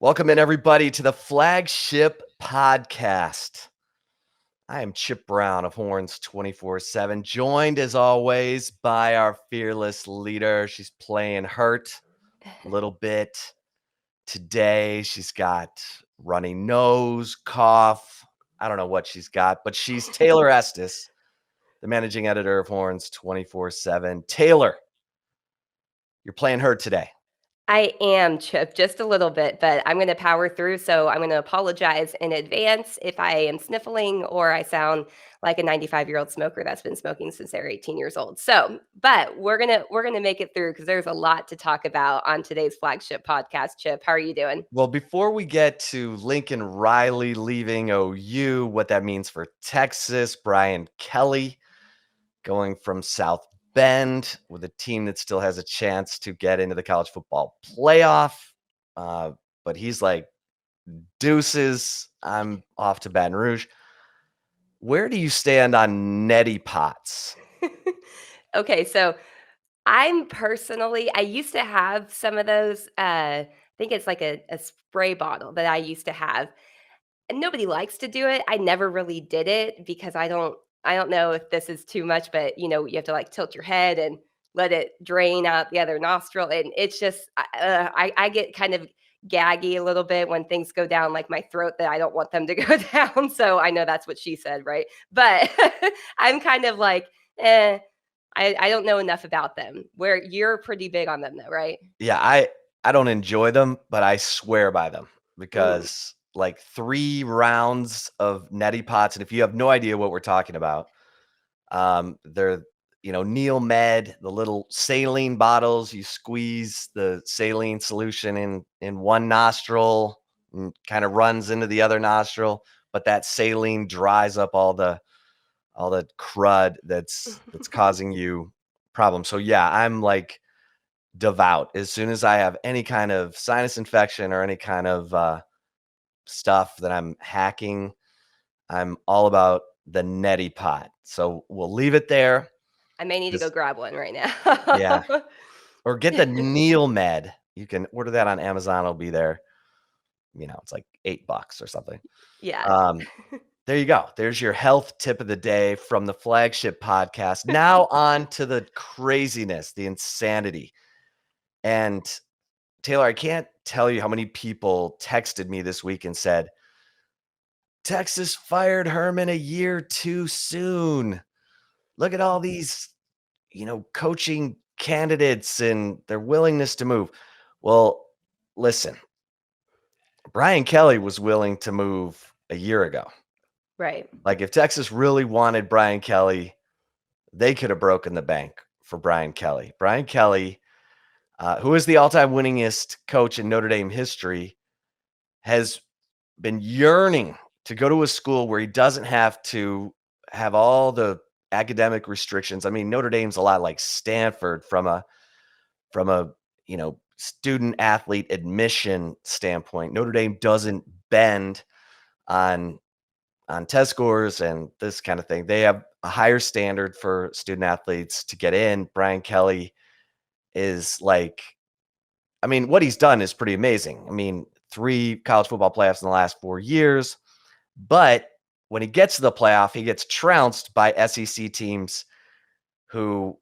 Welcome in, everybody, to the Flagship podcast. I am Chip Brown of Horns 24/7, joined as always by our fearless leader. She's playing hurt a little bit today. She's got runny nose, cough. I don't know what she's got, but she's Taylor Estes, the managing editor of Horns 24/7. Taylor, you're playing hurt today. I am, Chip, just a little bit, but I'm going to power through. So I'm going to apologize in advance if I am sniffling or I sound like a 95-year-old smoker that's been smoking since they're 18 years old. But we're gonna make it through because there's a lot to talk about on today's flagship podcast. Chip, how are you doing? Well, before we get to Lincoln Riley leaving OU, what that means for Texas, Brian Kelly going from South Bend with a team that still has a chance to get into the college football playoff. But he's like, deuces, I'm off to Baton Rouge. Where do you stand on neti pots? Okay, so I used to have some of those. I think it's like a spray bottle that I used to have. And nobody likes to do it. I never really did it because I don't know if this is too much, but you have to like tilt your head and let it drain out the other nostril, and it's just I get kind of gaggy a little bit when things go down like my throat that I don't want them to go down. So I know that's what she said, right? But I'm kind of like, I don't know enough about them. Where you're pretty big on them though, right? Yeah, I don't enjoy them, but I swear by them Mm. because like 3 rounds of neti pots, and if you have no idea what we're talking about, they're, Neil Med, the little saline bottles. You squeeze the saline solution in one nostril and kind of runs into the other nostril, but that saline dries up all the crud that's causing you problems. So yeah, I'm like devout. As soon as I have any kind of sinus infection or any kind of stuff that I'm hacking, I'm all about the neti pot. So we'll leave it there. I may need to go This, grab one right yeah, now. or get the Neil Med. You can order that on Amazon. It'll be there. It's like $8 or something. Yeah. Um, there you go. There's your health tip of the day from the Flagship podcast. Now on to the craziness, the insanity. And Taylor, I can't tell you how many people texted me this week and said, Texas fired Herman a year too soon. Look at all these, coaching candidates and their willingness to move. Well, listen, Brian Kelly was willing to move a year ago. Right. Like, if Texas really wanted Brian Kelly, they could have broken the bank for Brian Kelly. Brian Kelly, who is the all-time winningest coach in Notre Dame history, has been yearning to go to a school where he doesn't have to have all the academic restrictions. I mean, Notre Dame's a lot like Stanford from a student athlete admission standpoint. Notre Dame doesn't bend on test scores and this kind of thing. They have a higher standard for student athletes to get in. Brian Kelly is like, I mean, what he's done is pretty amazing. I mean, 3 college football playoffs in the last 4 years, but when he gets to the playoff, he gets trounced by SEC teams who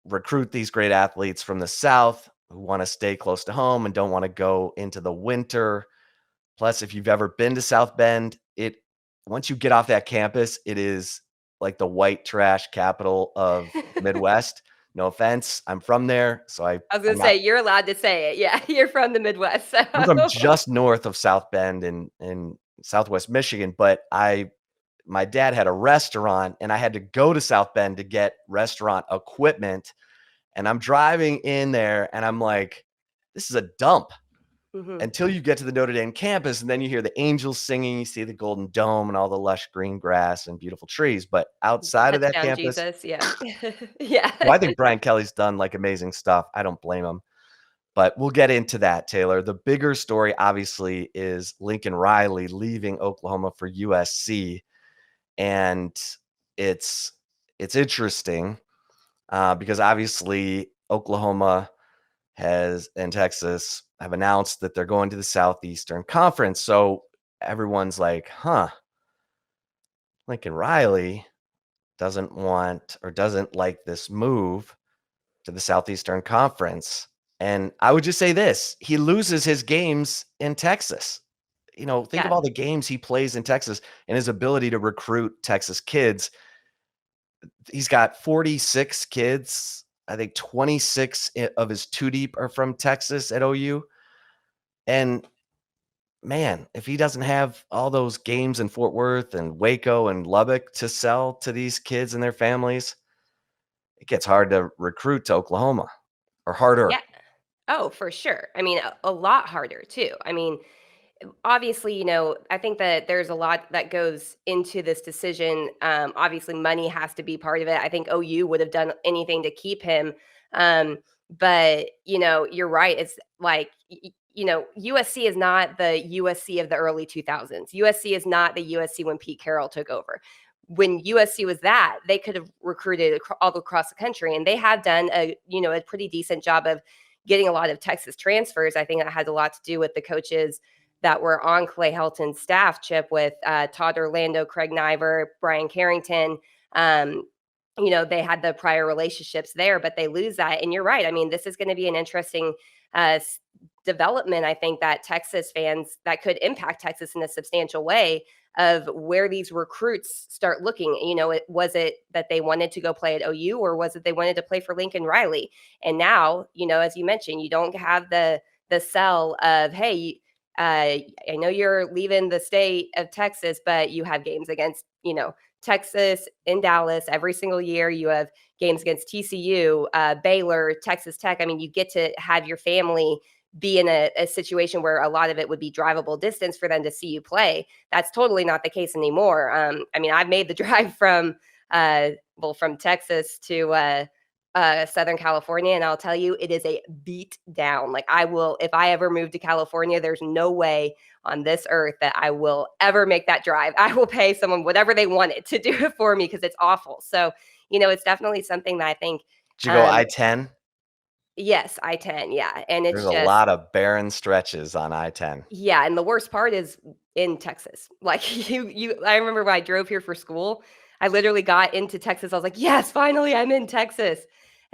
recruit these great athletes from the South, who want to stay close to home and don't want to go into the winter. Plus, if you've ever been to South Bend, once you get off that campus, it is like the white trash capital of the Midwest. No offense, I'm from there, so I was I'm gonna not. say you're allowed to say it. Yeah, you're from the Midwest, I'm from so just north of South Bend in Southwest Michigan, but my dad had a restaurant and I had to go to South Bend to get restaurant equipment. And I'm driving in there and I'm like, this is a dump Mhm. until you get to the Notre Dame campus. And then you hear the angels singing, you see the Golden Dome and all the lush green grass and beautiful trees. But outside of that Touchdown campus, Jesus, yeah. Yeah. well, I think Brian Kelly's done like amazing stuff. I don't blame him. But we'll get into that, Taylor. The bigger story, obviously, is Lincoln Riley leaving Oklahoma for USC. And it's interesting because obviously Oklahoma and Texas have announced that they're going to the Southeastern Conference. So everyone's like, huh, Lincoln Riley doesn't want or doesn't like this move to the Southeastern Conference. And I would just say this, he loses his games in Texas. Think of Yeah. all the games he plays in Texas and his ability to recruit Texas kids. He's got 46 kids. I think 26 of his two deep are from Texas at OU. And man, if he doesn't have all those games in Fort Worth and Waco and Lubbock to sell to these kids and their families, it gets hard to recruit to Oklahoma, or harder. Yeah. Oh, for sure. I mean, a lot harder too. I mean, obviously, I think that there's a lot that goes into this decision. Obviously, money has to be part of it. I think OU would have done anything to keep him. Um, but, you're right. It's like, USC is not the USC of the early 2000s. USC is not the USC when Pete Carroll took over. When USC was that, they could have recruited all across the country, and they have done a pretty decent job of getting a lot of Texas transfers. I think that has a lot to do with the coaches that were on Clay Helton's staff, Chip, with Todd Orlando, Craig Niver, Brian Carrington. They had the prior relationships there, but they lose that. And you're right. I mean, this is going to be an interesting development, I think, that Texas fans, that could impact Texas in a substantial way, of where these recruits start looking. Was it that they wanted to go play at OU, or was it they wanted to play for Lincoln Riley? And now, as you mentioned, you don't have the sell of, hey, I know you're leaving the state of Texas, but you have games against, Texas in Dallas every single year. You have games against TCU, Baylor, Texas Tech. I mean, you get to have your family be in a situation where a lot of it would be drivable distance for them to see you play. That's totally not the case anymore. I mean, I've made the drive from Texas to Southern California, and I'll tell you, it is a beat down. Like, if I ever move to California, there's no way on this earth that I will ever make that drive. I will pay someone whatever they wanted to do it for me, because it's awful. So, it's definitely something that I think, Did you go um, I-10? yes, I-10, yeah, and There's it's a just, lot of barren stretches on I-10. yeah, and the worst part is in Texas. Like, I remember when I drove here for school, I literally got into Texas. I was like, "Yes, finally I'm in Texas."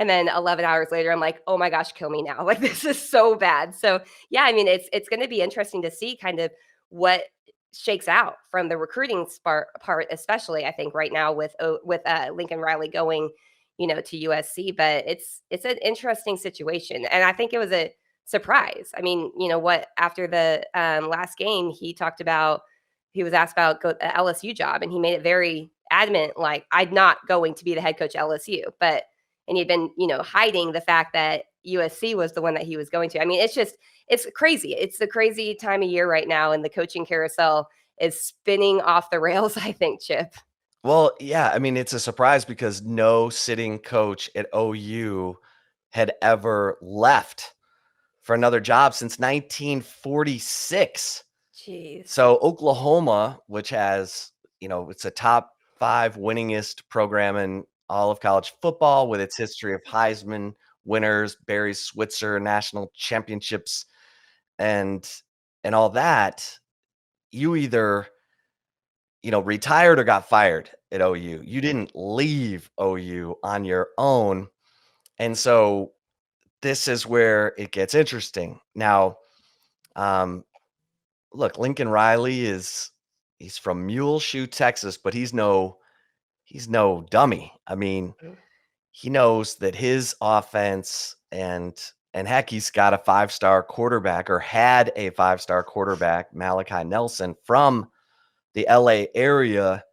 And then 11 hours later, I'm like, "Oh my gosh, kill me now." Like, this is so bad. So, yeah, I mean, it's going to be interesting to see kind of what shakes out from the recruiting part, especially I think right now with Lincoln Riley going, to USC. But it's an interesting situation, and I think it was a surprise. I mean, after the last game, he was asked about the LSU job, and he made it very adamant, like, I'm not going to be the head coach at LSU. And he'd been, hiding the fact that USC was the one that he was going to. I mean, it's crazy. It's a crazy time of year right now, and the coaching carousel is spinning off the rails, I think, Chip. Well, yeah, I mean, it's a surprise because no sitting coach at OU had ever left for another job since 1946. Jeez. So Oklahoma, which has, it's a top 5 winningest program in all of college football, with its history of Heisman winners, Barry Switzer national championships, and all that. You either, retired or got fired at OU. You didn't leave OU on your own. And so this is where it gets interesting. Now, look, Lincoln Riley he's from Muleshoe, Texas, but he's no dummy. I mean, he knows that his offense and heck, he's got a 5-star quarterback, or had a 5-star quarterback, Malachi Nelson, from the LA area,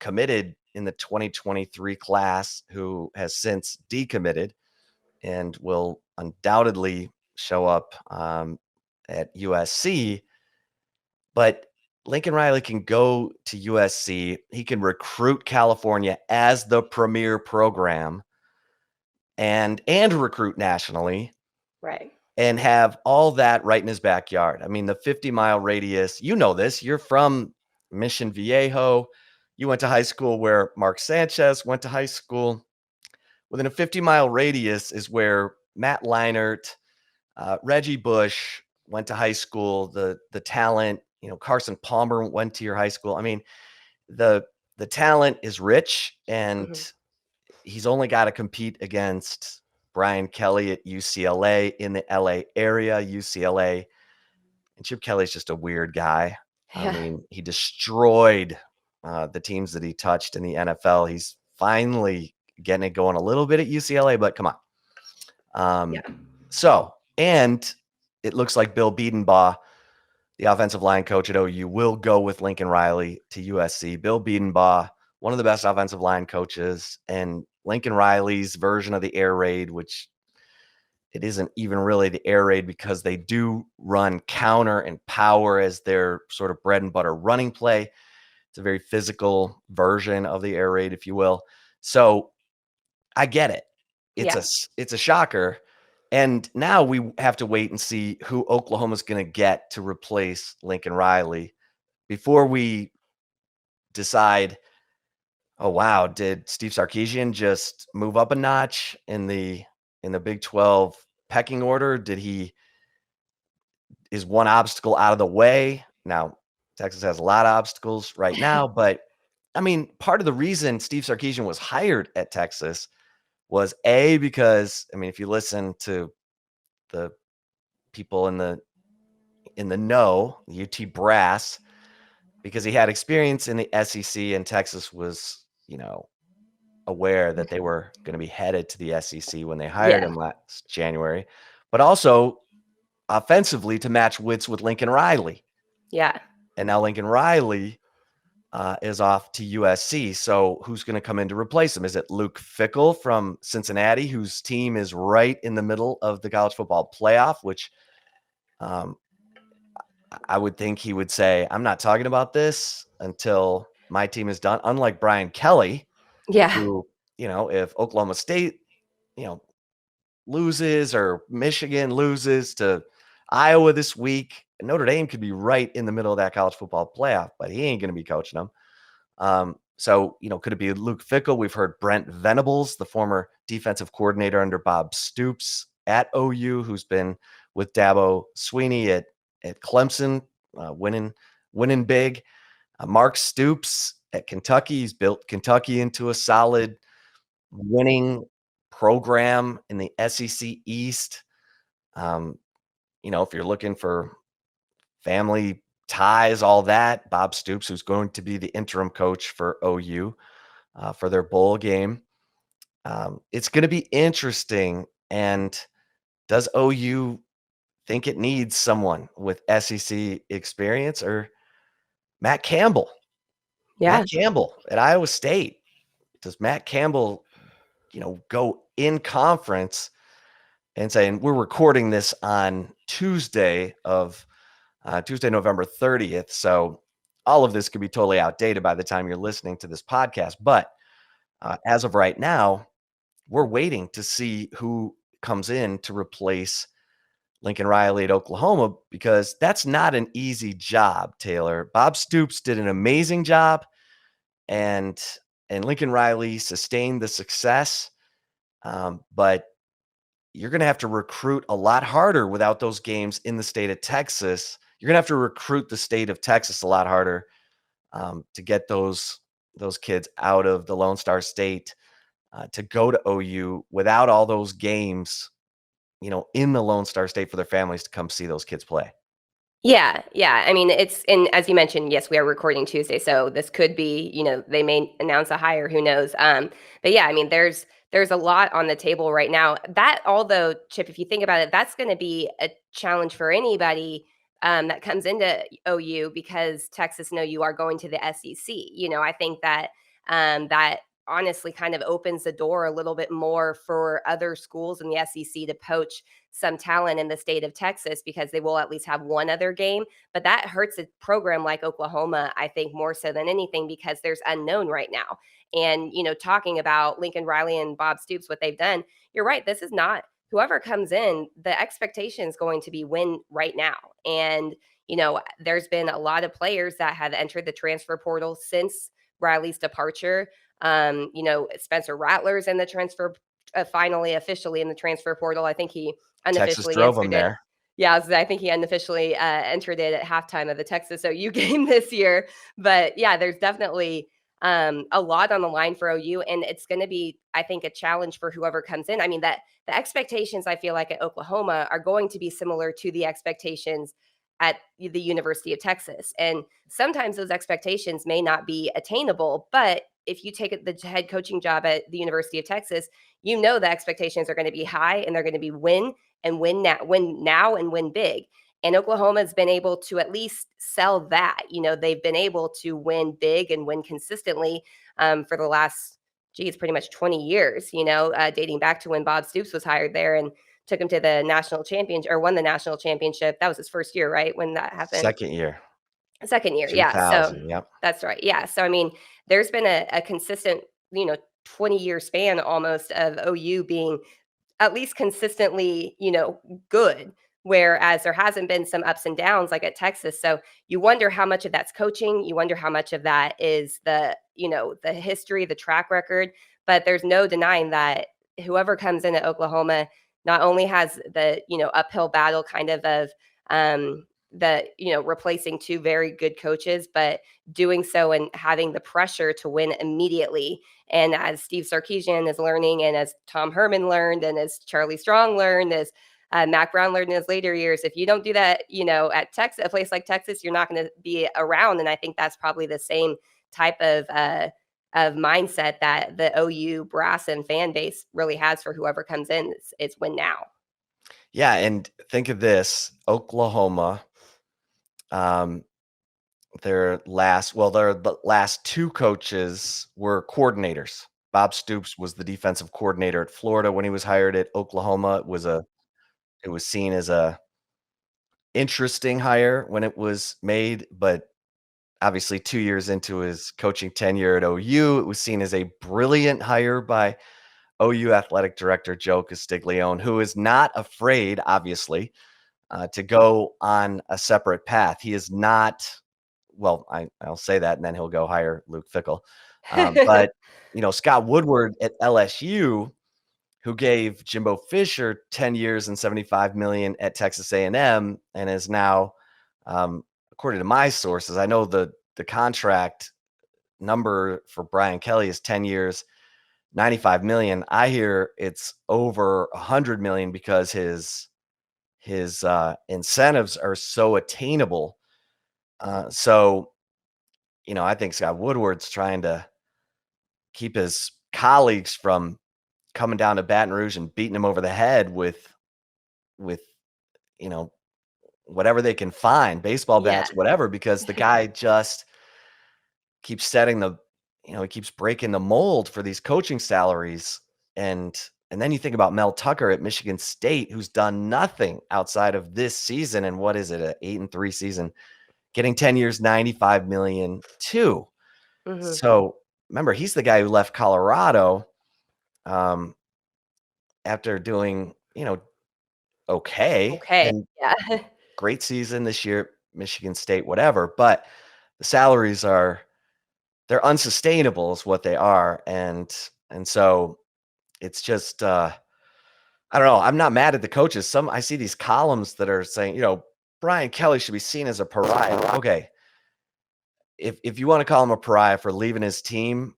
committed in the 2023 class, who has since decommitted and will undoubtedly show up at USC. But Lincoln Riley can go to USC. He can recruit California as the premier program, and recruit nationally, Right. and have all that right in his backyard. I mean, the 50-mile radius, this, you're from Mission Viejo. You went to high school where Mark Sanchez went to high school. Within a 50-mile radius is where Matt Leinart, Reggie Bush, went to high school, the talent, Carson Palmer went to your high school. I mean, the talent is rich, and Mhm. he's only got to compete against Brian Kelly at UCLA in the LA area. UCLA, and Chip Kelly's just a weird guy. I Yeah. mean, he destroyed the teams that he touched in the NFL. He's finally getting it going a little bit at UCLA, but come on. Yeah. And it looks like Bill Biedenbaugh, the offensive line coach at OU, will go with Lincoln Riley to USC. Bill Biedenbaugh, one of the best offensive line coaches, and Lincoln Riley's version of the air raid, which it isn't even really the air raid because they do run counter and power as their sort of bread and butter running play. It's a very physical version of the air raid, if you will. So I get it. Yeah. It's a shocker. And now we have to wait and see who Oklahoma's going to get to replace Lincoln Riley before we decide, oh wow, did Steve Sarkisian just move up a notch in the Big 12 pecking order? Is one obstacle out of the way? Now, Texas has a lot of obstacles right now, but I mean, part of the reason Steve Sarkisian was hired at Texas was because I mean, if you listen to the people in the know, the UT brass, because he had experience in the SEC, and Texas was, aware that they were going to be headed to the SEC when they hired Yeah. him last January, but also offensively to match wits with Lincoln Riley. Yeah. And now Lincoln Riley is off to USC. So who's going to come in to replace him? Is it Luke Fickell from Cincinnati, whose team is right in the middle of the college football playoff, which um, I would think he would say, I'm not talking about this until my team is done. Unlike Brian Kelly, Yeah. who, if Oklahoma State, you know, loses or Michigan loses to Iowa this week, Notre Dame could be right in the middle of that college football playoff, but he ain't going to be coaching them. So, could it be Luke Fickell? We've heard Brent Venables, the former defensive coordinator under Bob Stoops at OU, who's been with Dabo Sweeney at Clemson, winning big. Mark Stoops at Kentucky. He's built Kentucky into a solid winning program in the SEC East. Um, if you're looking for family ties, all that, Bob Stoops, who's going to be the interim coach for OU for their bowl game. It's going to be interesting. And does OU think it needs someone with SEC experience, or Matt Campbell? Matt Yeah. Campbell at Iowa State. Does Matt Campbell, go in conference and say, and we're recording this on Tuesday, November 30th. So all of this could be totally outdated by the time you're listening to this podcast. But as of right now, we're waiting to see who comes in to replace Lincoln Riley at Oklahoma, because that's not an easy job, Taylor. Bob Stoops did an amazing job, and Lincoln Riley sustained the success. But you're going to have to recruit a lot harder without those games in the state of Texas. You're going to have to recruit the state of Texas a lot harder to get those kids out of the Lone Star State to go to OU without all those games, in the Lone Star State for their families to come see those kids play. Yeah, yeah. I mean, and as you mentioned, yes, we are recording Tuesday, so this could be, they may announce a hire, who knows? But yeah, I mean, there's a lot on the table right now. That, although, Chip, if you think about it, that's going to be a challenge for anybody that comes into OU, because Texas know you are going to the SEC. I think that that honestly kind of opens the door a little bit more for other schools in the SEC to poach some talent in the state of Texas, because they will at least have one other game. But that hurts a program like Oklahoma, I think, more so than anything, because there's unknown right now. And, talking about Lincoln Riley and Bob Stoops, what they've done, you're right. This is not, whoever comes in, the expectation is going to be win right now. And, there's been a lot of players that have entered the transfer portal since Riley's departure. Spencer Rattler's in the transfer, finally officially in the transfer portal. I think he Texas unofficially drove them answered it. there. Yeah, I think he unofficially entered it at halftime of the Texas OU game this year. But yeah, there's definitely a lot on the line for OU, and it's going to be, I think, a challenge for whoever comes in. I mean, that the expectations I feel like at Oklahoma are going to be similar to the expectations at the University of Texas, and sometimes those expectations may not be attainable. But if you take the head coaching job at the University of Texas, you know the expectations are going to be high, and they're going to be win now and win big. And Oklahoma's been able to at least sell that. They've been able to win big and win consistently for the last, it's pretty much 20 years, dating back to when Bob Stoops was hired there and took him to the national championship, or won the national championship. That was his first year, right? When that happened? Second year, Second year, yeah. So 2000. Yep. that's right. Yeah. So, I mean, there's been a consistent, 20-year span almost of OU being at least consistently, good. Whereas there hasn't been some ups and downs like at Texas. So you wonder how much of that's coaching. You wonder how much of that is the history, the track record. But there's no denying that whoever comes in at Oklahoma not only has the, uphill battle kind of replacing two very good coaches, but doing so and having the pressure to win immediately. And as Steve Sarkisian is learning, and as Tom Herman learned, and as Charlie Strong learned, as Mac Brown learned in his later years, if you don't do that, at Texas, a place like Texas, you're not going to be around. And I think that's probably the same type of mindset that the OU brass and fan base really has for whoever comes in. It's win now. Yeah, and think of this: Oklahoma. Their last two coaches were coordinators. Bob Stoops was the defensive coordinator at Florida when he was hired at Oklahoma. It was seen as a interesting hire when it was made, but obviously 2 years into his coaching tenure at OU, it was seen as a brilliant hire by OU athletic director Joe Castiglione, who is not afraid, obviously, to go on a separate path. He is not. Well, I'll say that, and then he'll go hire Luke Fickell. But Scott Woodward at LSU, who gave Jimbo Fisher 10 years and $75 million at Texas A&M, and is now, according to my sources, I know the contract number for Brian Kelly is 10 years, $95 million. I hear it's over $100 million because his incentives are so attainable. So I think Scott Woodward's trying to keep his colleagues from coming down to Baton Rouge and beating him over the head with you know whatever they can find, baseball Yeah. bats, whatever, because the guy just keeps setting he keeps breaking the mold for these coaching salaries. And then you think about Mel Tucker at Michigan State, who's done nothing outside of this season, and what is it, an 8-3 season, getting 10 years, $95 million too. Mhm. So remember, he's the guy who left Colorado after doing, okay, Okay. and Yeah. great season this year, Michigan State, whatever. But the salaries they're unsustainable is what they are. And so it's just, I don't know. I'm not mad at the coaches. I see these columns that are saying, Brian Kelly should be seen as a pariah. Okay. If you want to call him a pariah for leaving his team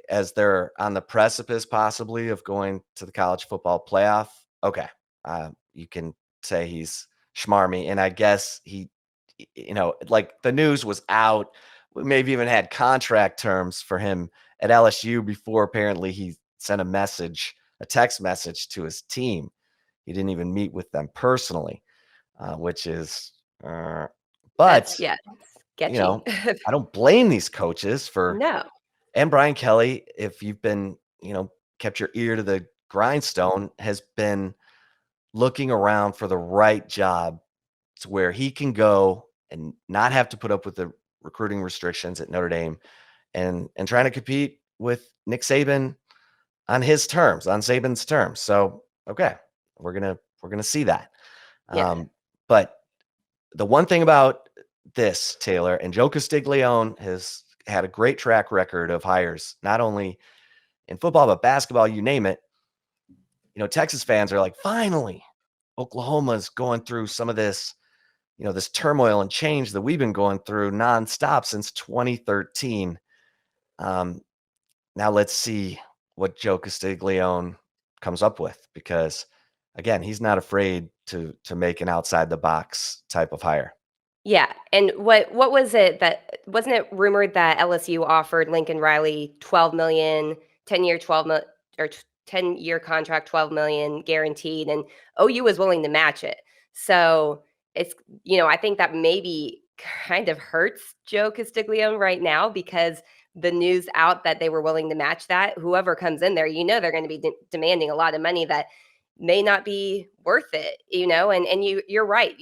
as they're on the precipice possibly of going to the college football playoff, okay. You can say he's schmarmy. And I guess like the news was out. We maybe even had contract terms for him at LSU before apparently he sent a text message to his team. He didn't even meet with them personally, which is, but, That's, yeah, you sketchy. know, I don't blame these coaches No. and Brian Kelly, if you've been, kept your ear to the grindstone, has been looking around for the right job to where he can go and not have to put up with the recruiting restrictions at Notre Dame and trying to compete with Nick Saban on his terms, on Saban's terms. So, okay, we're gonna see that. Yeah. But the one thing about this, Taylor, and Joe Castiglione has had a great track record of hires, not only in football, but basketball, you name it. Texas fans are like, finally, Oklahoma's going through some of this, this turmoil and change that we've been going through nonstop since 2013. Um, Now let's see what Joe Castiglione comes up with, because again, he's not afraid to make an outside the box type of hire. Yeah, and what was it that wasn't it rumored that LSU offered Lincoln Riley 12 million, 10-year 12 million, or 10-year contract, 12 million guaranteed, and OU was willing to match it. So it's I think that maybe kind of hurts Joe Castiglione right now, because the news out that they were willing to match that, whoever comes in there, they're going to be demanding a lot of money that may not be worth it, and you're right.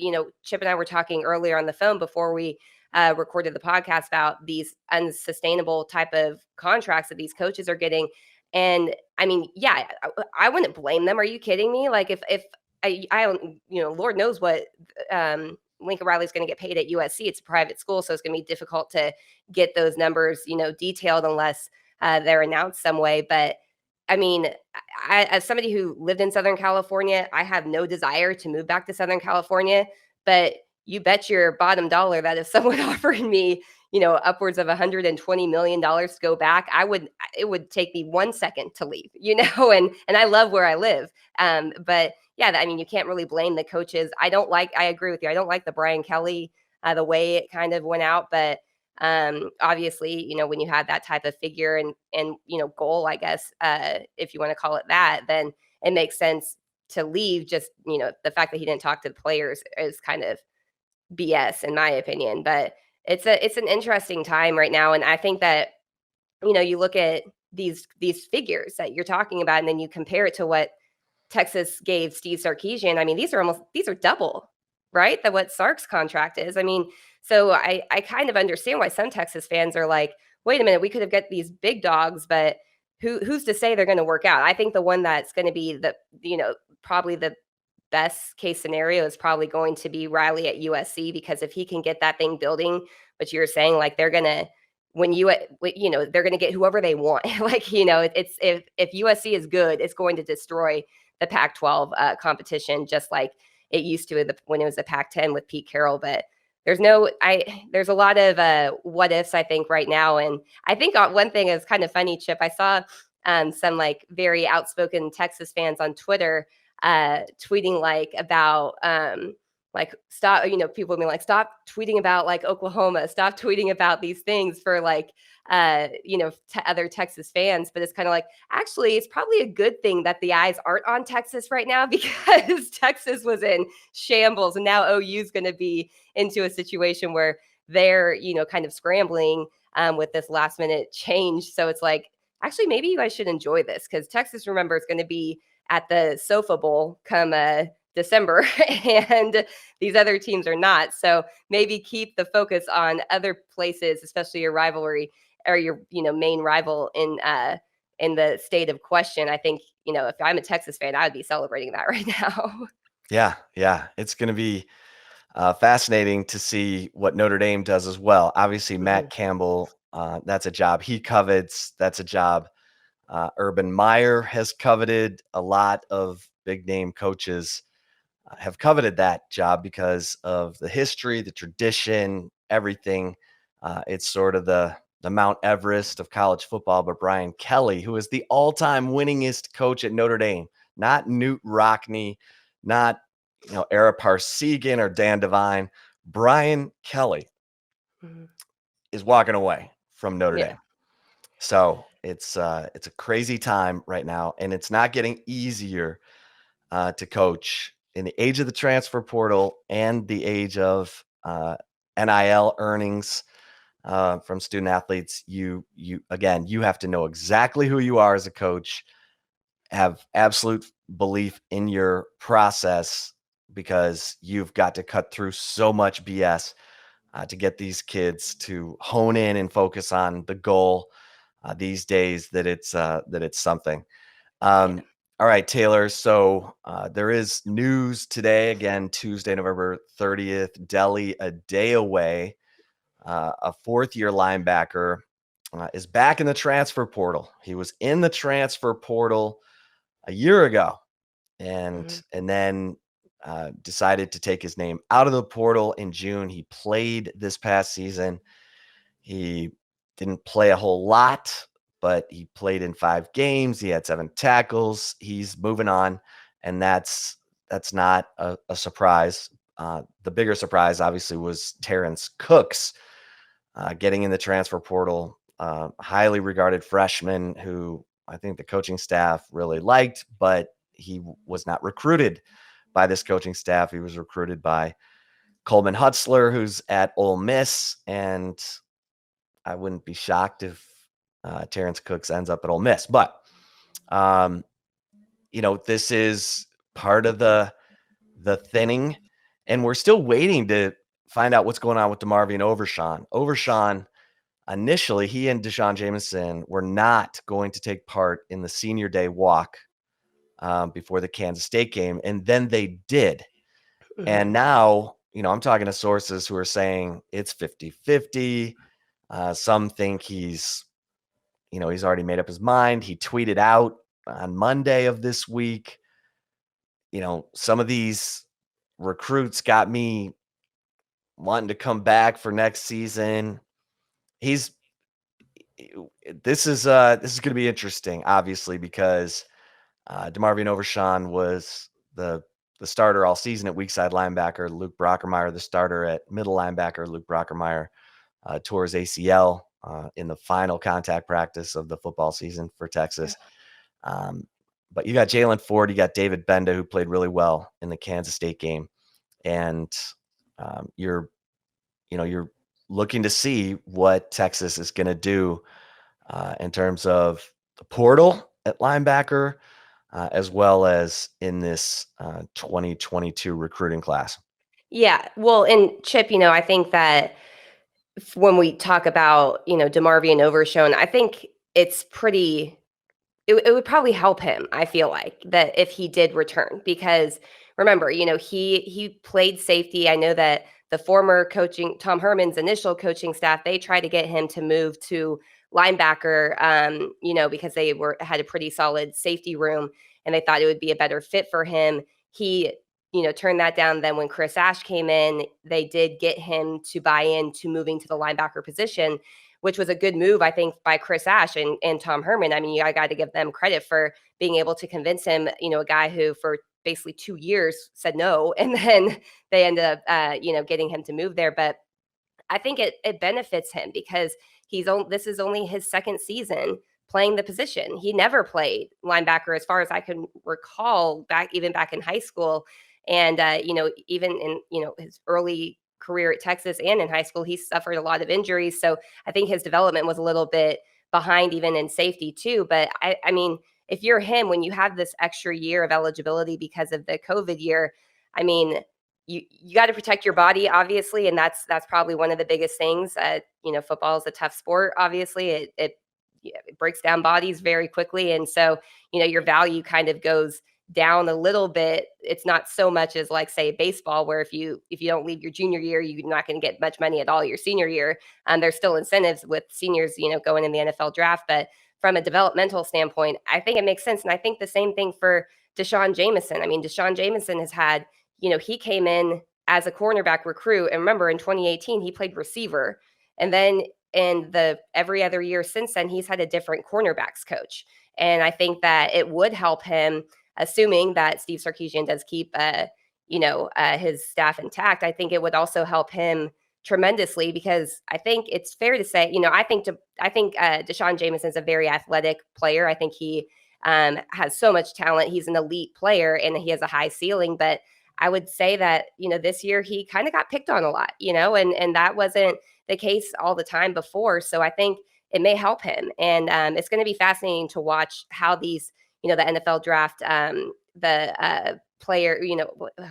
Chip and I were talking earlier on the phone before we recorded the podcast about these unsustainable type of contracts that these coaches are getting. And I mean, yeah, I wouldn't blame them. Are you kidding me? Like, if I don't, Lord knows what Lincoln Riley's going to get paid at USC. It's a private school, so it's going to be difficult to get those numbers, detailed unless they're announced some way. But I mean, as somebody who lived in Southern California, I have no desire to move back to Southern California. But you bet your bottom dollar that if someone offered me, upwards of $120 million to go back, it would take me 1 second to leave, and I love where I live. But yeah, I mean, you can't really blame the coaches. I agree with you. I don't like the Brian Kelly, the way it kind of went out, but obviously, when you have that type of figure and goal, I guess, if you want to call it that, then it makes sense to leave. Just the fact that he didn't talk to the players is kind of BS in my opinion. But it's an interesting time right now, and I think that you look at these figures that you're talking about, and then you compare it to what Texas gave Steve Sarkisian. I mean, these are double, right? That what Sark's contract is. I mean, so I kind of understand why some Texas fans are like, wait a minute, we could have got these big dogs, but who's to say they're going to work out? I think the one that's going to be probably the best case scenario is probably going to be Riley at USC, because if he can get that thing building, what you're saying, like they're going to they're going to get whoever they want. Like, it's if USC is good, it's going to destroy the Pac-12 competition, just like it used to when it was the Pac-10 with Pete Carroll. But there's a lot of what ifs, I think, right now. And I think one thing is kind of funny, Chip. I saw some like very outspoken Texas fans on Twitter tweeting like about like stop, people being like, stop tweeting about like Oklahoma, stop tweeting about these things for like other Texas fans. But it's kind of like, actually, it's probably a good thing that the eyes aren't on Texas right now, because Texas was in shambles, and now OU is going to be into a situation where they're, kind of scrambling with this last minute change. So it's like, actually, maybe you guys should enjoy this, because Texas, remember, is going to be at the Sofa Bowl come December, and these other teams are not. So maybe keep the focus on other places, especially your rivalry or your main rival in the state of question. I think if I'm a Texas fan, I would be celebrating that right now. Yeah, it's going to be fascinating to see what Notre Dame does as well. Obviously, Mhm. Matt Campbell, that's a job he covets. That's a job Urban Meyer has coveted. A lot of big name coaches have coveted that job because of the history, the tradition, everything. It's sort of the Mount Everest of college football. But Brian Kelly, who is the all-time winningest coach at Notre Dame, not Newt Rockne, not Ara Parsegian or Dan Devine, Brian Kelly Mhm. is walking away from Notre Yeah. Dame. So it's a crazy time right now, and it's not getting easier to coach in the age of the transfer portal and the age of NIL earnings from student athletes. You again, you have to know exactly who you are as a coach, have absolute belief in your process, because you've got to cut through so much BS to get these kids to hone in and focus on the goal these days. That it's something. Yeah. All right, Taylor. So there is news today, again, Tuesday, November 30th, Delhi, a day away. A fourth-year linebacker is back in the transfer portal. He was in the transfer portal a year ago, and Mhm. then decided to take his name out of the portal in June. He played this past season. He didn't play a whole lot, but he played in 5 games. He had 7 tackles. He's moving on, and that's not a surprise. The bigger surprise, obviously, was Terrence Cooks getting in the transfer portal. Highly regarded freshman who I think the coaching staff really liked, but he was not recruited by this coaching staff. He was recruited by Coleman Hutzler, who's at Ole Miss, and I wouldn't be shocked if Terrence Cooks ends up at Ole Miss. But this is part of the thinning, and we're still waiting to find out what's going on with DeMarvion Overshawn. Overshawn, initially, he and Deshaun Jameson were not going to take part in the senior day walk before the Kansas State game, and then they did. Mhm. And now, I'm talking to sources who are saying it's 50-50. Some think he's already made up his mind. He tweeted out on Monday of this week, some of these recruits got me wanting to come back for next season. This is going to be interesting, obviously, because DeMarvion Overshawn was the starter all season at weak side linebacker. Luke Brockermeyer, the starter at middle linebacker. Luke Brockermeyer tore his ACL in the final contact practice of the football season for Texas. But you got Jalen Ford, you got David Benda, who played really well in the Kansas State game, and you're looking to see what Texas is going to do in terms of the portal at linebacker, as well as in this 2022 recruiting class. Yeah. Well, and Chip, I think that when we talk about, DeMarvion Overshown, I think it's pretty it would probably help him, I feel like, that if he did return, because remember, he played safety. I know that the former coaching, Tom Herman's initial coaching staff, they tried to get him to move to linebacker, because they had a pretty solid safety room and they thought it would be a better fit for him. He, turned that down. Then when Chris Ash came in, they did get him to buy into moving to the linebacker position, which was a good move, I think, by Chris Ash and Tom Herman. I mean, I got to give them credit for being able to convince him, a guy who for basically 2 years said no, and then they ended up, getting him to move there. But I think it benefits him because this is only his second season playing the position. He never played linebacker as far as I can recall, even back in high school. And even in his early career at Texas and in high school, he suffered a lot of injuries. So I think his development was a little bit behind even in safety too. But I mean, if you're him, when you have this extra year of eligibility because of the COVID year, I mean, you got to protect your body, obviously, and that's probably one of the biggest things. Football is a tough sport. Obviously, it breaks down bodies very quickly, and so your value kind of goes down a little bit. It's not so much as like say baseball, where if you don't leave your junior year, you're not going to get much money at all your senior year. There's still incentives with seniors, going in the NFL draft, but from a developmental standpoint, I think it makes sense, and I think the same thing for Deshaun Jameson. I mean, Deshaun Jameson has had, he came in as a cornerback recruit, and remember in 2018 he played receiver, and then in the every other year since then he's had a different cornerbacks coach, and I think that it would help him, assuming that Steve Sarkisian does keep his staff intact. I think it would also help him tremendously, because I think it's fair to say, I think Deshaun Jameson is a very athletic player. I think he has so much talent. He's an elite player and he has a high ceiling, but I would say that, this year he kind of got picked on a lot, and that wasn't the case all the time before. So I think it may help him. And it's going to be fascinating to watch how these, the NFL draft, the player,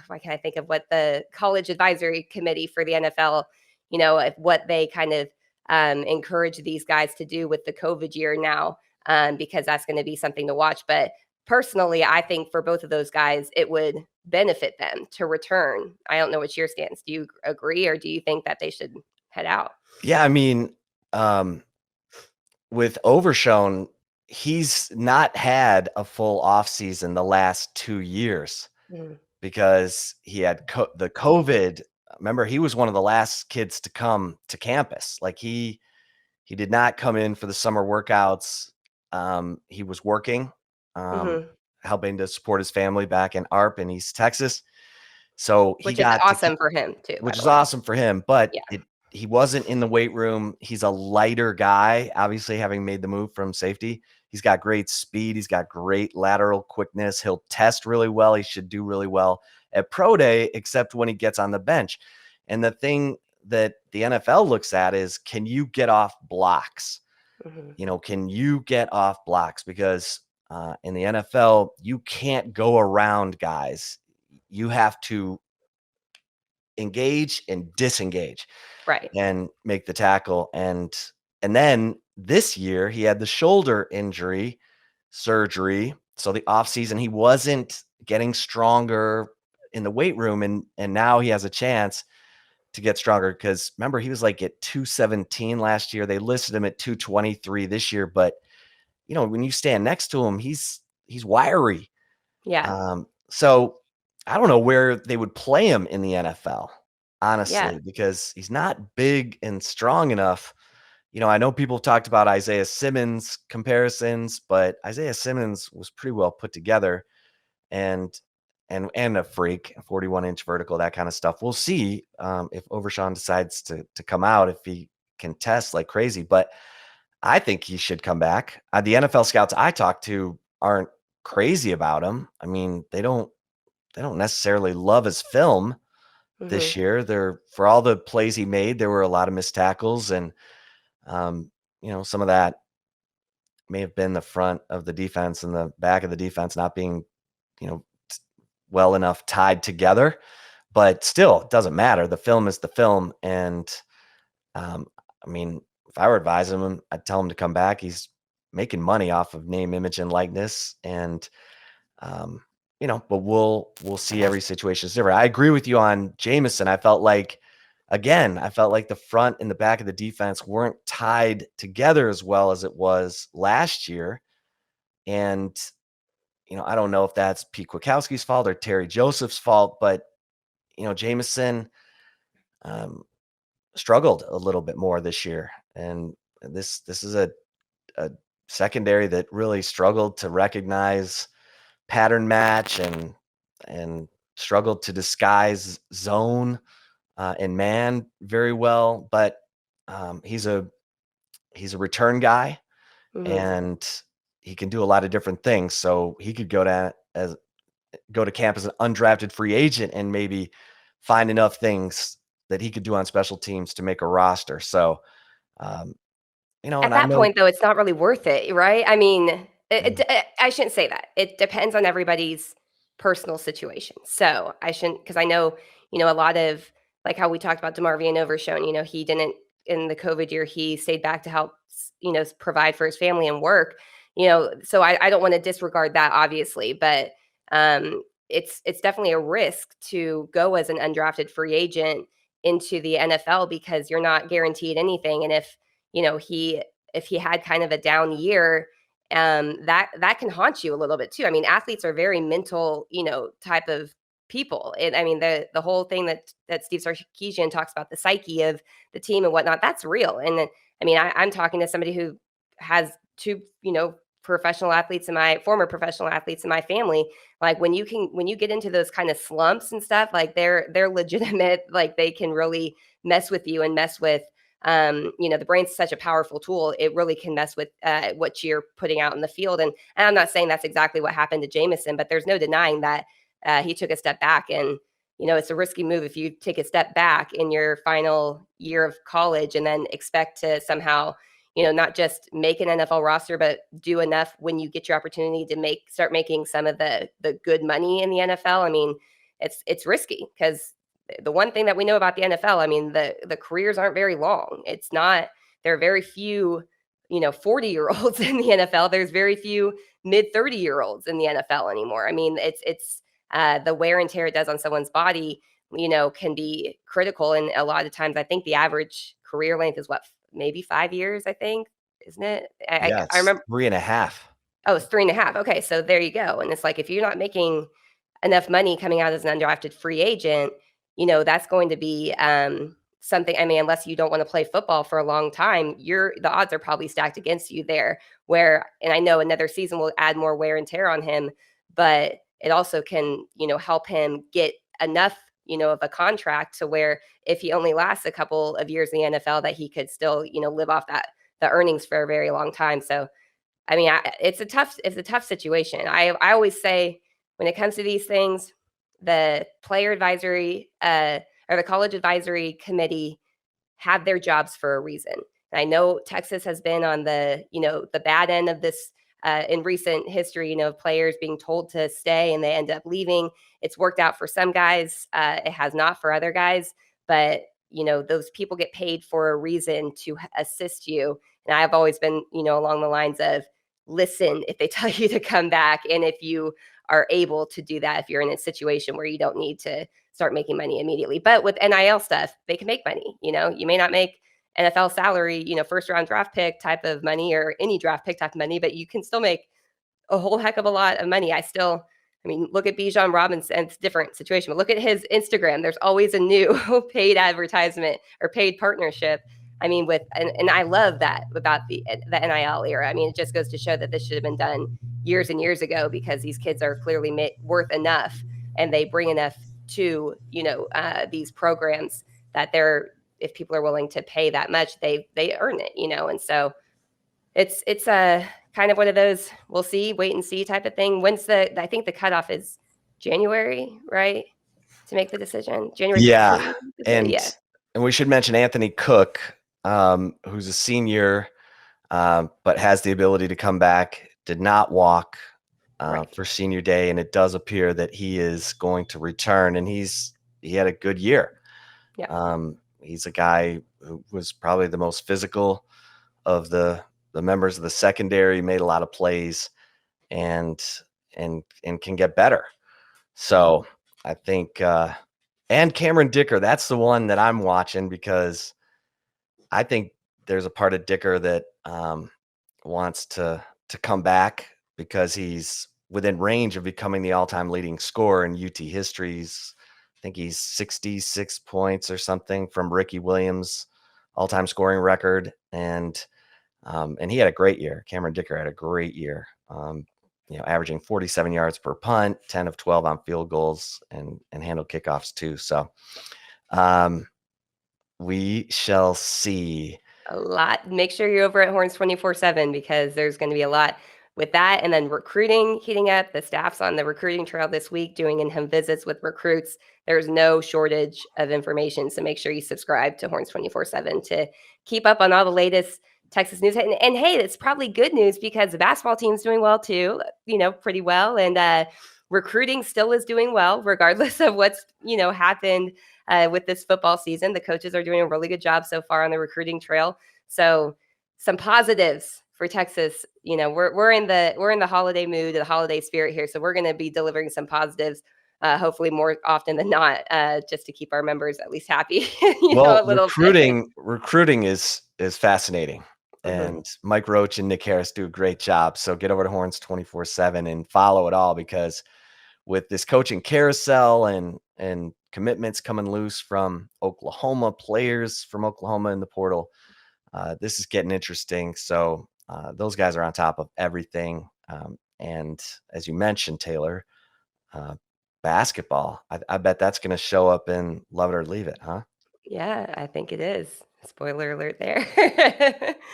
why can't I think of what the college advisory committee for the NFL, what they kind of encourage these guys to do with the COVID year now, because that's going to be something to watch. But personally, I think for both of those guys, it would benefit them to return. I don't know what's your stance. Do you agree, or do you think that they should head out? Yeah, I mean, with Overshown, he's not had a full off season the last 2 years Mm. because he had the COVID. Remember, he was one of the last kids to come to campus. Like he did not come in for the summer workouts. He was working, um, Mhm. helping to support his family back in ARP in East Texas. So he Which is got to, awesome for him too, by which the is way. awesome for him, but Yeah. he wasn't in the weight room. He's a lighter guy, obviously having made the move from safety. He's got great speed. He's got great lateral quickness. He'll test really well. He should do really well at pro day, except when he gets on the bench. And the thing that the NFL looks at is, can you get off blocks? Mhm. Can you get off blocks? Because in the NFL, you can't go around guys. You have to engage and disengage Right. and make the tackle. And then this year he had the shoulder injury surgery. So the offseason, he wasn't getting stronger in the weight room. And now he has a chance to get stronger, because remember, he was like at 217 last year. They listed him at 223 this year. But when you stand next to him, he's wiry. Yeah. So I don't know where they would play him in the NFL, Yeah. honestly, because he's not big and strong enough. I know people talked about Isaiah Simmons comparisons, but Isaiah Simmons was pretty well put together and and a freak, 41-inch vertical, that kind of stuff. We'll see if Overshawn decides to come out, if he can test like crazy. But I think he should come back. The NFL scouts I talked to aren't crazy about him. I mean, they don't necessarily love his film this Mhm. year. For all the plays he made, there were a lot of missed tackles, and some of that may have been the front of the defense and the back of the defense not being, you know, well enough tied together. But still, it doesn't matter. The film is the film, and um, I mean, if I were advising him, I'd tell him to come back. He's making money off of name, image, and likeness, and um, but we'll see. Every situation is different. I agree with you on Jameson. I felt like the front and the back of the defense weren't tied together as well as it was last year. And, I don't know if that's Pete Kwiatkowski's fault or Terry Joseph's fault, but, Jameson struggled a little bit more this year. And this is a secondary that really struggled to recognize pattern match and struggled to disguise zone and man very well. But he's a return guy, Mhm. and he can do a lot of different things. So he could go to camp as an undrafted free agent and maybe find enough things that he could do on special teams to make a roster. So, um, At and I that know. point, though, it's not really worth it, right? I mean, Mm, I shouldn't say that. It depends on everybody's personal situation. So I shouldn't, because I know, a lot of like how we talked about DeMarvion Overshone. He didn't in the COVID year. He stayed back to help, provide for his family and work. So I don't want to disregard that, obviously, but it's definitely a risk to go as an undrafted free agent into the NFL because you're not guaranteed anything, and if he had kind of a down year, that can haunt you a little bit too. I mean, athletes are very mental, type of people. And I mean, the whole thing that Steve Sarkisian talks about, the psyche of the team and whatnot, that's real. And then, I mean, I'm talking to somebody who has two, professional athletes in my former professional athletes in my family. Like when you get into those kind of slumps and stuff, like they're legitimate. Like they can really mess with you and mess with the brain's such a powerful tool. It really can mess with what you're putting out in the field. And I'm not saying that's exactly what happened to Jameson, but there's no denying that he took a step back. And, it's a risky move if you take a step back in your final year of college and then expect to somehow, not just make an NFL roster, but do enough when you get your opportunity to start making some of the good money in the NFL. I mean, it's risky because the one thing that we know about the NFL, I mean, the careers aren't very long. It's not there are very few, 40-year-olds in the NFL. There's very few mid 30-year-olds in the NFL anymore. I mean, it's the wear and tear it does on someone's body, can be critical. And a lot of times, I think the average career length is what, maybe 5 years. I think, isn't it? yeah, I it's remember. 3.5. Oh, it's 3.5. Okay, so there you go. And it's like if you're not making enough money coming out as an undrafted free agent, that's going to be something. I mean, unless you don't want to play football for a long time, the odds are probably stacked against you there. And I know another season will add more wear and tear on him, but it also can, help him get enough, of a contract to where if he only lasts a couple of years in the NFL, that he could still, live off the earnings for a very long time. So I mean, it's a tough situation. I always say when it comes to these things, the player advisory or the college advisory committee have their jobs for a reason. And I know Texas has been on the bad end of this in recent history. Players being told to stay and they end up leaving. It's worked out for some guys. It has not for other guys. But those people get paid for a reason to assist you. And I've always been along the lines of listen if they tell you to come back, and if you are able to do that, if you're in a situation where you don't need to start making money immediately. But with NIL stuff, they can make money. You may not make NFL salary, first round draft pick type of money or any draft pick type of money, but you can still make a whole heck of a lot of money. I mean, look at Bijan Robinson. It's a different situation, but look at his Instagram. There's always a new paid advertisement or paid partnership. I mean, and I love that about the NIL era. I mean, it just goes to show that this should have been done years and years ago, because these kids are clearly worth enough, and they bring enough to these programs that if people are willing to pay that much, they earn it. And so it's a kind of one of those we'll see, wait and see type of thing. I think the cutoff is January, right? To make the decision, January Yeah, 15th. and Yeah, we should mention Anthony Cook, who's a senior, but has the ability to come back. Did not walk right. for senior day, and it does appear that he is going to return. And he had a good year. Yeah. He's a guy who was probably the most physical of the members of the secondary. Made a lot of plays, and can get better. So I think, and Cameron Dicker, that's the one that I'm watching, because I think there's a part of Dicker that wants to come back, because he's within range of becoming the all-time leading scorer in UT history. I think he's 66 points or something from Ricky Williams' all-time scoring record, and he had a great year. Cameron Dicker had a great year. Averaging 47 yards per punt, 10 of 12 on field goals, and handled kickoffs too. So we shall see. A lot. Make sure you're over at Horns 24/7, because there's going to be a lot with that. And then recruiting heating up. The staff's on the recruiting trail this week doing in-home visits with recruits. There's no shortage of information. So make sure you subscribe to Horns 24/7 to keep up on all the latest Texas news. And hey, it's probably good news, because the basketball team's doing well too, pretty well. And recruiting still is doing well, regardless of what's, happened with this football season. The coaches are doing a really good job so far on the recruiting trail. So some positives for Texas. We're in the holiday mood, the holiday spirit here. So we're going to be delivering some positives, hopefully more often than not, just to keep our members at least happy. Well, A little bit. recruiting is fascinating. Mhm. And Mike Roach and Nick Harris do a great job. So get over to Horns 24/7 and follow it all, because with this coaching carousel and commitments coming loose from Oklahoma, players from Oklahoma in the portal, this is getting interesting. So those guys are on top of everything. And as you mentioned, Taylor, basketball, I bet that's going to show up in Love It or Leave It, huh? Yeah, I think it is. Spoiler alert there.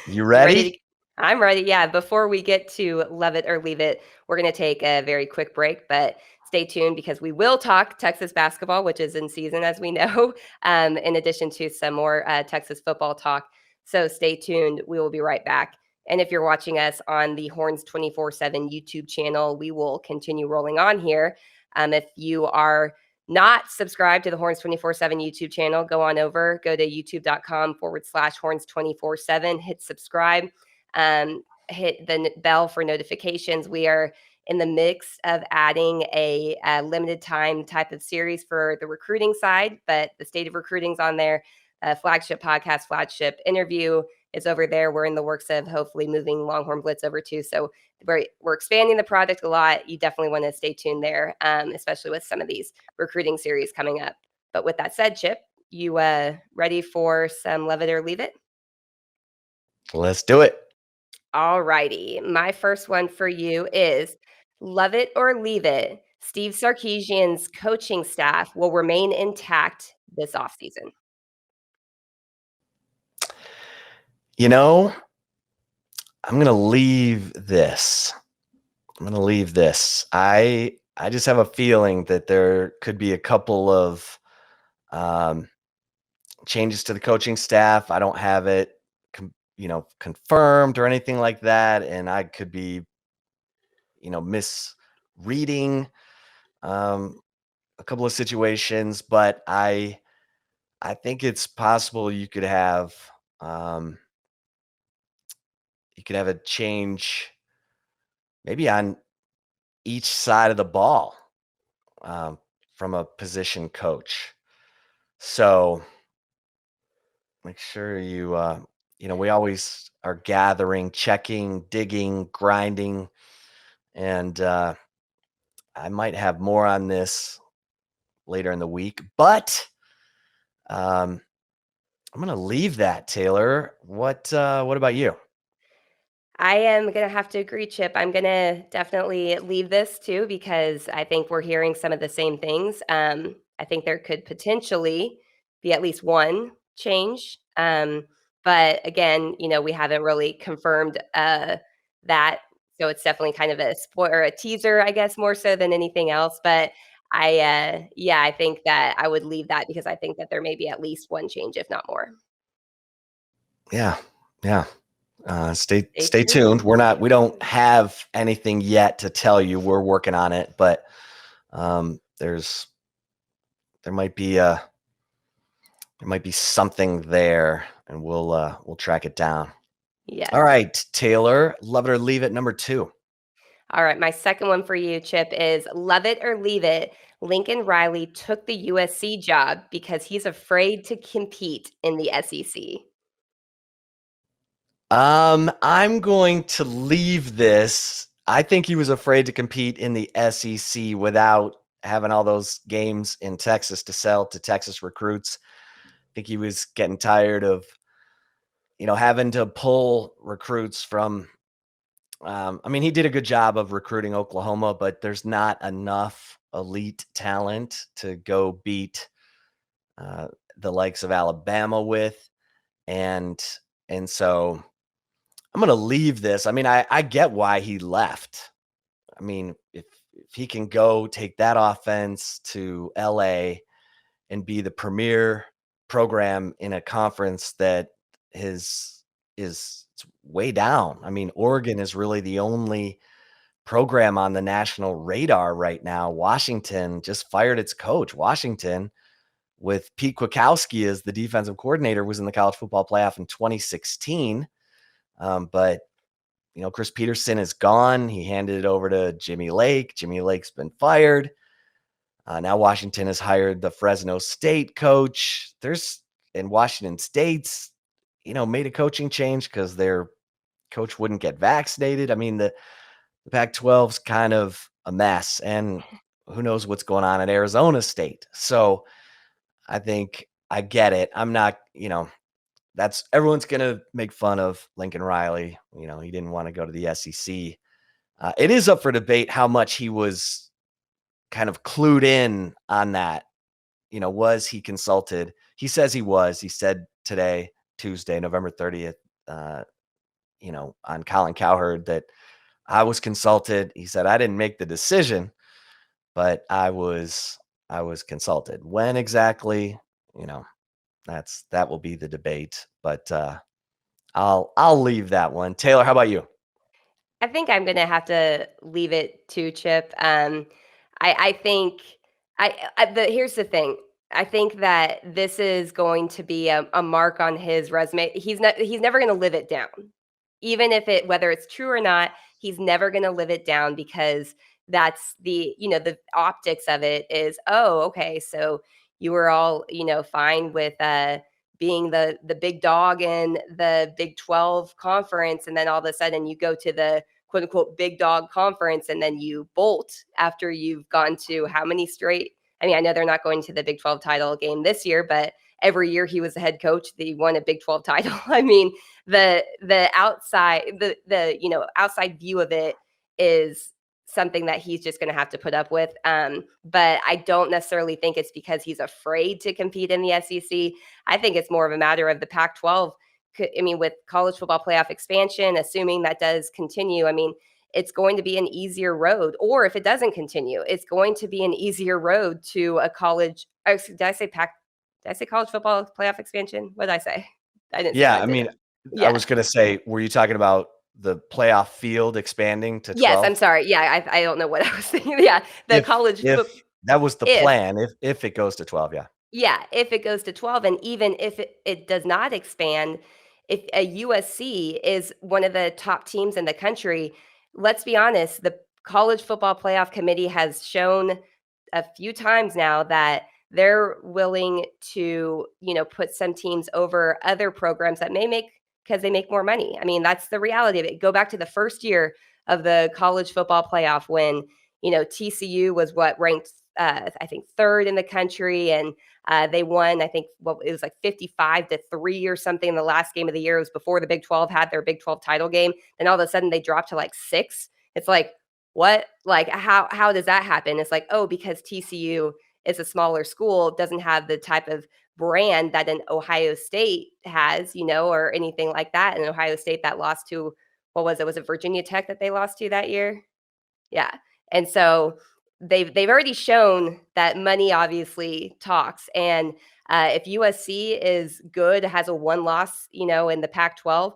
You You ready ready? to I'm ready. Yeah, before we get to Love It or Leave It, we're going to take a very quick break, but stay tuned, because we will talk Texas basketball, which is in season, as we know, in addition to some more Texas football talk. So stay tuned. We will be right back. And if you're watching us on the Horns 24/7 YouTube channel, we will continue rolling on here. If you are not subscribed to the Horns 24/7 YouTube channel, go on over, go to youtube.com/Horns 24/7, hit subscribe, hit the bell for notifications. We are in the mix of adding a limited time type of series for the recruiting side, but the state of recruiting's on there. Flagship podcast, Flagship interview is over there. We're in the works of hopefully moving Longhorn Blitz over too. So we're expanding the product a lot. You definitely want to stay tuned there, especially with some of these recruiting series coming up. But with that said, Chip, you ready for some love it or leave it? Let's do it. All righty. My first one for you is love it or leave it. Steve Sarkeesian's coaching staff will remain intact this offseason. You know, I'm gonna leave this. I'm gonna leave this. I just have a feeling that there could be a couple of um, changes to the coaching staff. I don't have it, confirmed or anything like that, and I could be, misreading um, a couple of situations. But I think it's possible um, you could have a change maybe on each side of the ball um, from a position coach. So make sure we always are gathering, checking, digging, grinding, and I might have more on this later in the week, but um, I'm gonna leave that, Taylor. What about you? I am going to have to agree, Chip. I'm going to definitely leave this too because I think we're hearing some of the same things. I think there could potentially be at least one change. But again, we haven't really confirmed that. So it's definitely kind of a spoiler, a teaser, I guess, more so than anything else. But yeah, I think that I would leave that because I think that there may be at least one change, if not more. Yeah, yeah. Stay Stay stay tuned. tuned. We don't have anything yet to tell you. We're working on it, but there might be something there, and we'll track it down. All Yes. right, Taylor, love it or leave it. Number two. All right, my second one for you, Chip, is love it or leave it. Lincoln Riley took the USC job because he's afraid to compete in the SEC. I'm going to leave this. I think he was afraid to compete in the SEC without having all those games in Texas to sell to Texas recruits. I think he was getting tired of, having to pull recruits from. I mean, he did a good job of recruiting Oklahoma, but there's not enough elite talent to go beat uh, the likes of Alabama with, and so I'm going to leave this. I mean, I get why he left. I mean, if he can go take that offense to LA and be the premier program in a conference that is way down. I mean, Oregon is really the only program on the national radar right now. Washington just fired its coach. Washington, with Pete Kwiatkowski as the defensive coordinator, was in the college football playoff in 2016. But Chris Peterson is gone. He handed it over to Jimmy Lake. Jimmy Lake's been fired. Now Washington has hired the Fresno State coach. And Washington State's, made a coaching change because their coach wouldn't get vaccinated. I mean, the Pac-12's kind of a mess, and who knows what's going on at Arizona State. So I think I get it. I'm not, that's everyone's going to make fun of Lincoln Riley. He didn't want to go to the SEC. It is up for debate how much he was kind of clued in on that. Was he consulted? He says he was. He said today, Tuesday, November 30th, on Colin Cowherd that I was consulted. He said I didn't make the decision, but I was consulted. When exactly, that will be the debate. But I'll leave that one. Taylor, how about you? I think I'm gonna have to leave it to Chip. I think here's the thing. I think that this is going to be a mark on his resume. He's never gonna live it down. Even if it whether it's true or not, he's never gonna live it down because that's the optics of it is, oh, okay, so you were all, fine with being the big dog in the Big 12 conference, and then all of a sudden you go to the quote unquote big dog conference and then you bolt after you've gone to how many straight. I mean, I know they're not going to the Big 12 title game this year, but every year he was the head coach, they won a Big 12 title. I mean, the outside outside view of it is something that he's just going to have to put up with. But I don't necessarily think it's because he's afraid to compete in the SEC. I think it's more of a matter of the Pac-12. I mean, with college football playoff expansion, assuming that does continue, I mean, it's going to be an easier road. Or if it doesn't continue, it's going to be an easier road to a college. Did I say college football playoff expansion? What did I say? I didn't say Yeah, that, I did mean, I? I Yeah. was gonna say, were you talking about the playoff field expanding to Yes, 12? I'm sorry. Yeah, I don't know what I was thinking. Yeah, the college If foot. that was the If plan, if it goes to 12, yeah. Yeah, if it goes to 12, and even if it does not expand, if a USC is one of the top teams in the country, let's be honest, the College Football Playoff Committee has shown a few times now that they're willing to, put some teams over other programs that may make because they make more money. I mean, that's the reality of it. Go back to the first year of the college football playoff when, TCU was what ranked, I think, third in the country, and they won, I think, it was like 55-3 or something in the last game of the year. It was before the Big 12 had their Big 12 title game. Then all of a sudden they dropped to like 6. It's like, what? Like, how does that happen? It's like, oh, because TCU is a smaller school, doesn't have the type of brand that an Ohio State has, or anything like that. And Ohio State that lost to, what was it? Was it Virginia Tech that they lost to that year? Yeah. And so they've already shown that money obviously talks. And if USC is good, has a one loss, in the Pac-12,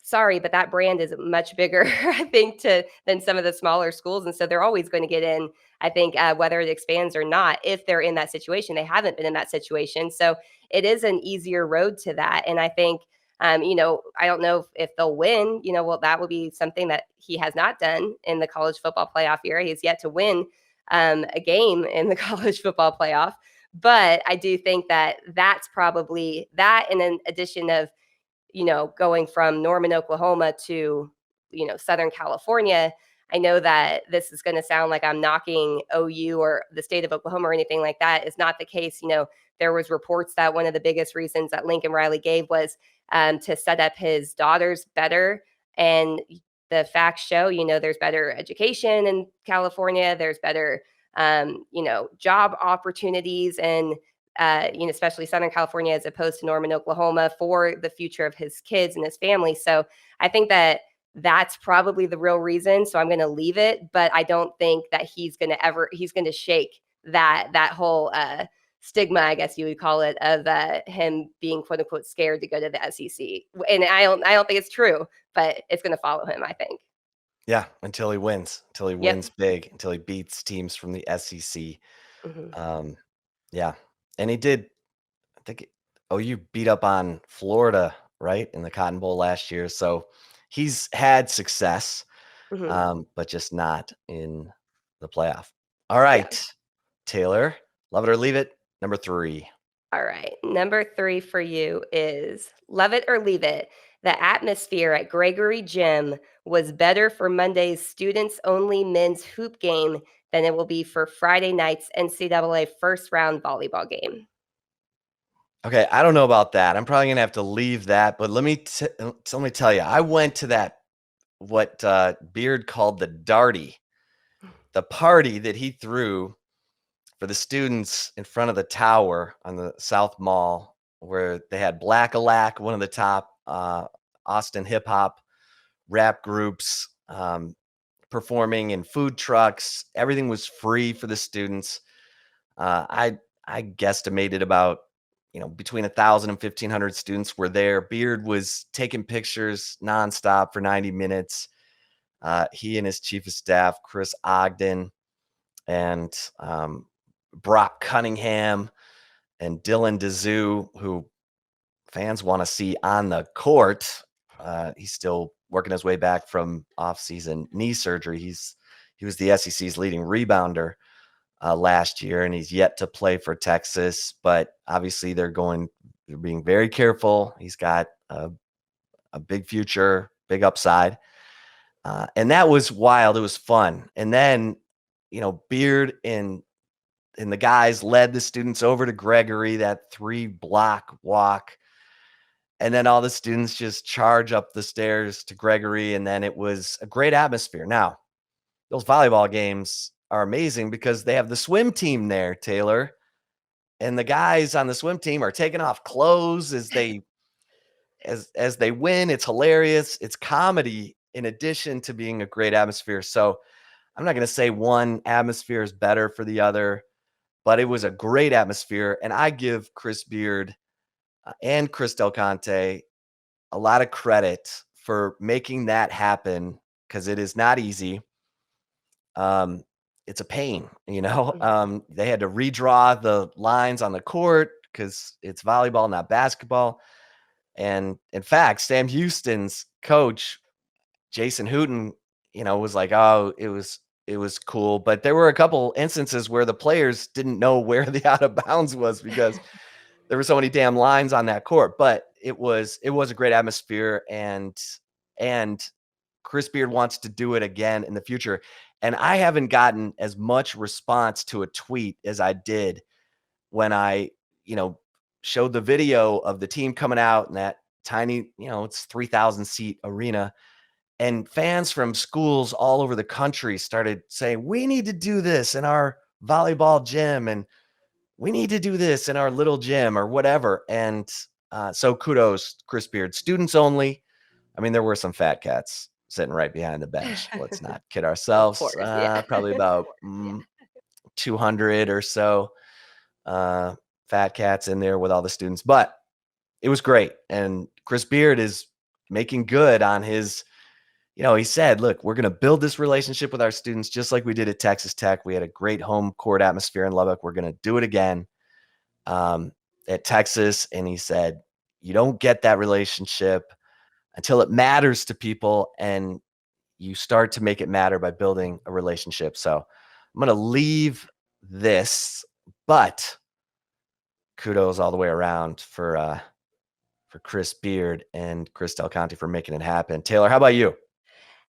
sorry, but that brand is much bigger, I think, than some of the smaller schools, and so they're always going to get in. I think whether it expands or not, if they're in that situation, they haven't been in that situation, so it is an easier road to that. And I think, I don't know if they'll win. Well, that will be something that he has not done in the college football playoff era. He's yet to win a game in the college football playoff. But I do think that that's probably that, in an addition of going from Norman, Oklahoma to, Southern California. I know that this is going to sound like I'm knocking OU or the state of Oklahoma or anything like that. Is not the case. There was reports that one of the biggest reasons that Lincoln Riley gave was to set up his daughters better. And the facts show, there's better education in California. There's better, job opportunities, and especially Southern California as opposed to Norman, Oklahoma, for the future of his kids and his family. So I think that that's probably the real reason. So I'm going to leave it, but I don't think that he's going to shake that whole stigma, I guess you would call it, of him being quote unquote scared to go to the SEC. And I don't think it's true, but it's going to follow him, I think. Yeah, until he wins Yep. big, until he beats teams from the SEC. Hmm. Yeah, and he did, I think OU beat up on Florida, right, in the Cotton Bowl last year, so he's had success, Hmm. but just not in the playoff. All Yeah. right, Taylor, love it or leave it, number 3. All right. Number 3 for you is love it or leave it. The atmosphere at Gregory Gym was better for Monday's students only men's hoop game than it will be for Friday night's NCAA first round volleyball game. Okay, I don't know about that. I'm probably gonna have to leave that, but let me tell you, I went to that what Beard called the Darty, the party that he threw for the students in front of the tower on the South Mall, where they had Black-A-Lack, one of the top Austin hip hop rap groups, performing in food trucks. Everything was free for the students. I guesstimated about between 1,000 and 1,500 students were there. Beard was taking pictures nonstop for 90 minutes. He and his chief of staff, Chris Ogden, and Brock Cunningham and Dylan DeZoo, who fans want to see on the court. He's still working his way back from off-season knee surgery. He was the SEC's leading rebounder last year, and he's yet to play for Texas. But obviously, they're going They're being very careful. He's got a big future, big upside. And that was wild. It was fun. And then, Beard and the guys led the students over to Gregory, that 3-block walk. And then all the students just charge up the stairs to Gregory. And then it was a great atmosphere. Now, those volleyball games are amazing because they have the swim team there, Taylor. And the guys on the swim team are taking off clothes as they win. It's hilarious. It's comedy in addition to being a great atmosphere. So I'm not going to say one atmosphere is better for the other, but it was a great atmosphere. And I give Chris Beard and Chris Del Conte a lot of credit for making that happen because it is not easy. It's a pain, they had to redraw the lines on the court because it's volleyball, not basketball. And in fact, Sam Houston's coach, Jason Hooten, was like, oh, it was cool. But there were a couple instances where the players didn't know where the out of bounds was because there were so many damn lines on that court. But it was a great atmosphere, and Chris Beard wants to do it again in the future. And I haven't gotten as much response to a tweet as I did when I, showed the video of the team coming out in that tiny, it's 3,000 seat arena. And fans from schools all over the country started saying, we need to do this in our volleyball gym, and we need to do this in our little gym or whatever. And so kudos, Chris Beard. Students only. I mean, there were some fat cats sitting right behind the bench. Let's not kid Of ourselves. course, yeah. Probably about 200 or so fat cats in there with all the students. But it was great. And Chris Beard is making good on his, he said, look, we're going to build this relationship with our students just like we did at Texas Tech. We had a great home court atmosphere in Lubbock. We're going to do it again at Texas. And he said, you don't get that relationship until it matters to people, and you start to make it matter by building a relationship. So I'm going to leave this, but kudos all the way around for Chris Beard and Chris Del Conte for making it happen. Taylor, how about you?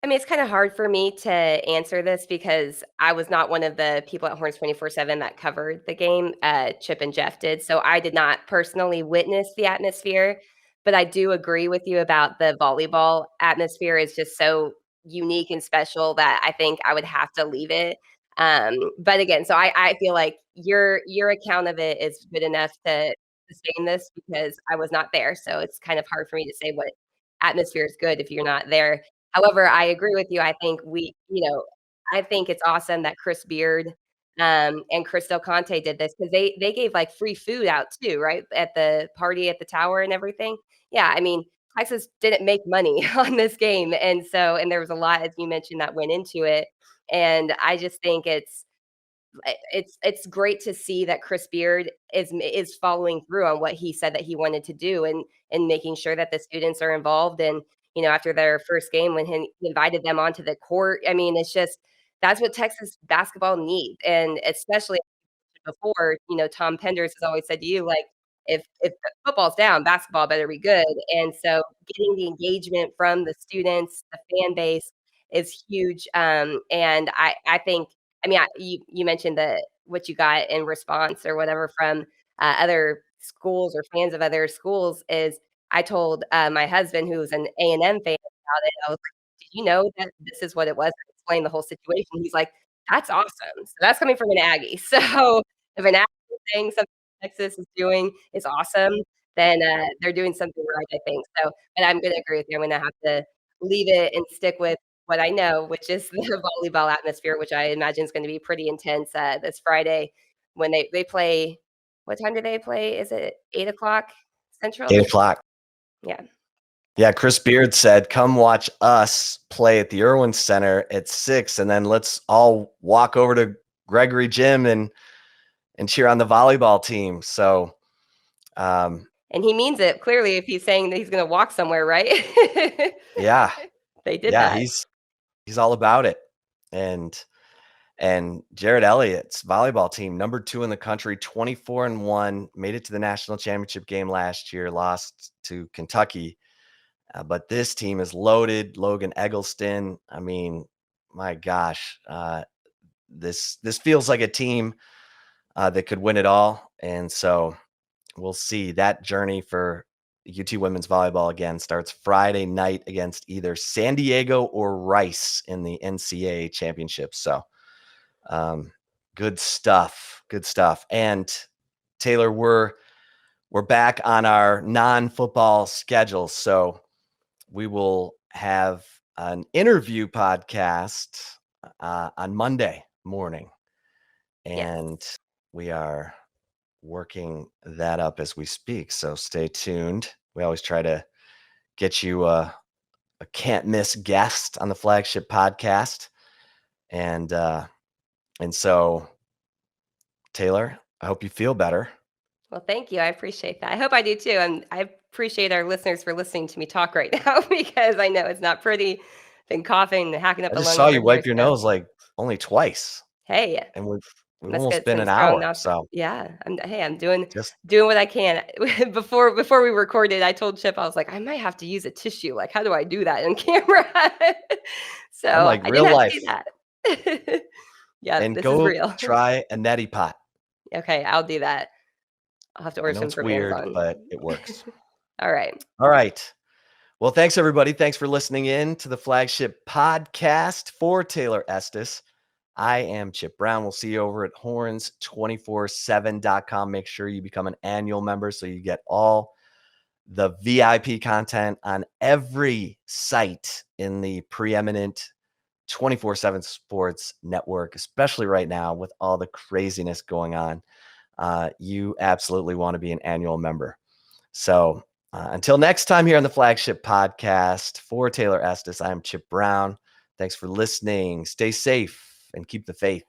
I mean, it's kinda hard for me to answer this because I was not one of the people at Horns 24/7 that covered the game, Chip and Jeff did, so I did not personally witness the atmosphere, but I do agree with you about the volleyball atmosphere is just so unique and special that I think I would have to leave it, but again, so I feel like your account of it is good enough to sustain this because I was not there, so it's kind of hard for me to say what atmosphere is good if you're not there. However, I agree with you. I think I think it's awesome that Chris Beard, and Chris Del Conte did this because they gave, like, free food out too, right? At the party at the tower and everything. Yeah, I mean, Texas didn't make money on this game, and there was a lot, as you mentioned, that went into it, and I just think it's great to see that Chris Beard is following through on what he said that he wanted to do and making sure that the students are involved and after their first game when he invited them onto the court. I mean, it's just that's what Texas basketball needs, and especially before, Tom Penders has always said to you, like, if the football's down, basketball better be good. And so getting the engagement from the students, the fan base is huge. And I think, I mean, you mentioned what you got in response or whatever from other schools or fans of other schools is I told my husband, who's an A&M fan, about it. I was like, did you know that this is what it was? I explained the whole situation. He's like, that's awesome. So that's coming from an Aggie. So if an Aggie is saying something Texas is doing is awesome, then, they're doing something right, I think. So but I'm gonna agree with you. I'm gonna have to leave it and stick with what I know, which is the volleyball atmosphere, which I imagine is gonna be pretty intense, this Friday when they play what time do they play? Is it 8 o'clock Central? 8 o'clock. Yeah. Yeah, Chris Beard said, come watch us play at the Irwin Center at 6, and then let's all walk over to Gregory Gym and cheer on the volleyball team. So And he means it clearly if he's saying that he's gonna walk somewhere, right? yeah. They did Yeah, that. he's all about it. And And Jared Elliott's volleyball team, number 2 in the country, 24-1, made it to the national championship game last year, lost to Kentucky. But this team is loaded. Logan Eggleston. I mean, my gosh, this feels like a team that could win it all. And so we'll see. That journey for UT women's volleyball again starts Friday night against either San Diego or Rice in the NCAA championship. So good stuff. Good stuff. And Taylor, we're back on our non-football schedule. So we will have an interview podcast on Monday morning. And Yes. we are working that up as we speak. So stay tuned. We always try to get you a can't miss guest on the Flagship podcast. And so Taylor, I hope you feel better. Well, thank you. I appreciate that. I hope I do too. And I appreciate our listeners for listening to me talk right now because I know it's not pretty. Been coughing and hacking up I a just lung saw over you here. wipe your So, nose like only twice, hey, and we've must almost get been some an strong hour. nostrils. So Yeah, I'm doing just what I can. Before we recorded, I told Chip I was like, I might have to use a tissue. Like, how do I do that on camera? I'm So like I didn't real have to life, do that. Yeah, and this is go real. try a neti pot. Okay, I'll do that. I'll have to I order know some it's from weird, Amazon. but it works. All right. All right. Well, thanks everybody. Thanks for listening in to the Flagship podcast for Taylor Estes. I am Chip Brown. We'll see you over at horns247.com. Make sure you become an annual member so you get all the VIP content on every site in the preeminent 24/7 sports network, especially right now with all the craziness going on. You absolutely want to be an annual member. So until next time here on the Flagship podcast for Taylor Estes, I am Chip Brown. Thanks for listening. Stay safe and keep the faith.